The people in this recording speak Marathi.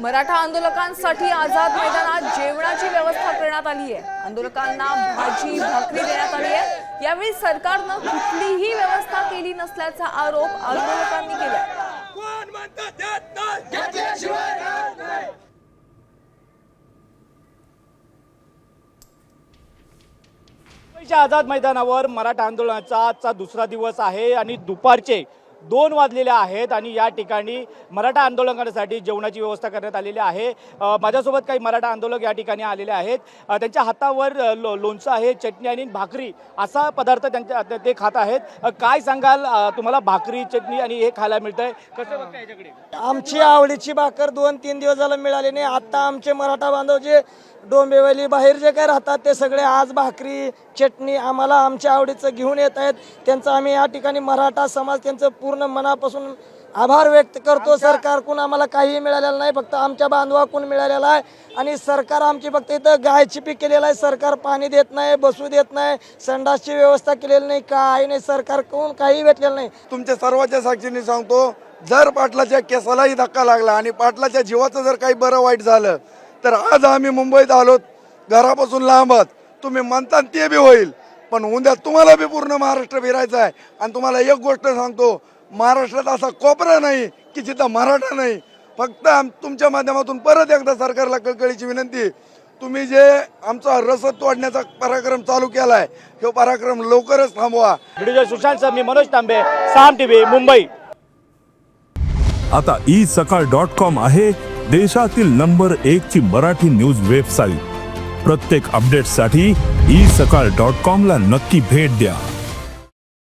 मराठा आंदोलकांसाठी आझाद मैदानात जेवणाची व्यवस्था करण्यात आली आहे। आंदोलकांना भाजी भाकरी देण्यात आली आहे। यावेळी सरकारनं कुठलीही व्यवस्था केली नसल्याचा आरोप आंदोलकांनी केला। आझाद मैदानावर मराठा आंदोलनाचा आजचा दुसरा दिवस आहे आणि दुपारचे 2 वाजलेले आहेत आणि या ठिकाणी मराठा आंदोलकांसाठी जेवणाची व्यवस्था करण्यात आलेली आहे। माझ्यासोबत काही मराठा आंदोलक या ठिकाणी आलेले आहेत। त्यांच्या हातावर लोणचं आहे, चटणी आणि भाकरी असा पदार्थ ते खात आहेत। काय सांगाल, तुम्हाला भाकरी चटणी आणि हे खायला मिळतंय, कसं बघताय याच्याकडे? आमची आवडीची भाकर 2-3 दिवस झालं मिळाली नाही। आता आमचे मराठा बांधव जे डोंबिवली बाहेर जे काय राहतात ते सगळे आज भाकरी चटणी आम्हाला आमच्या आवडीचं घेऊन येत आहेत। त्यांचं आम्ही या ठिकाणी मराठा समाज त्यांचं पूर्ण मनापासून आभार व्यक्त करतो। सरकारकडून आम्हाला काही मिळालेलं नाही, फक्त आमच्या बांधवाकडून मिळालेलं आहे। आणि सरकार आमची फक्त इथं गायची पीक केलेलं आहे। सरकार पाणी देत नाही, बसू देत नाही, संडासची व्यवस्था केलेली नाही, काही नाही, सरकारकडून काही भेटलेलं नाही। तुमच्या सर्वांच्या साक्षीने सांगतो, जर पाटलाच्या केसालाही धक्का लागला आणि पाटलाच्या जीवाचं जर काही बरं वाईट झालं तर आज आम्ही मुंबईत आलोत, घरापासून लांबत, तुम्ही म्हणता ते बी होईल, पण उद्या तुम्हाला बी पूर्ण महाराष्ट्र फिरायचं आहे। आणि तुम्हाला एक गोष्ट सांगतो, महाराष्ट्रात असा कोपरा नाही की जिथं मराठा नाही। फक्त तुमच्या माध्यमातून परत एकदा सरकारला कळकळीची विनंती, तुम्ही जे आमचा रसद तोडण्याचा पराक्रम चालू केलाय, तो पराक्रम लवकरच थांबवा। व्हिडिओ सुशांत मी मनोज तांबे, साम टीव्ही, मुंबई। आता isakal.com आहे देशातील नंबर 1 ची मराठी न्यूज वेबसाईट। प्रत्येक अपडेटसाठी isakal.com ला नक्की भेट द्या।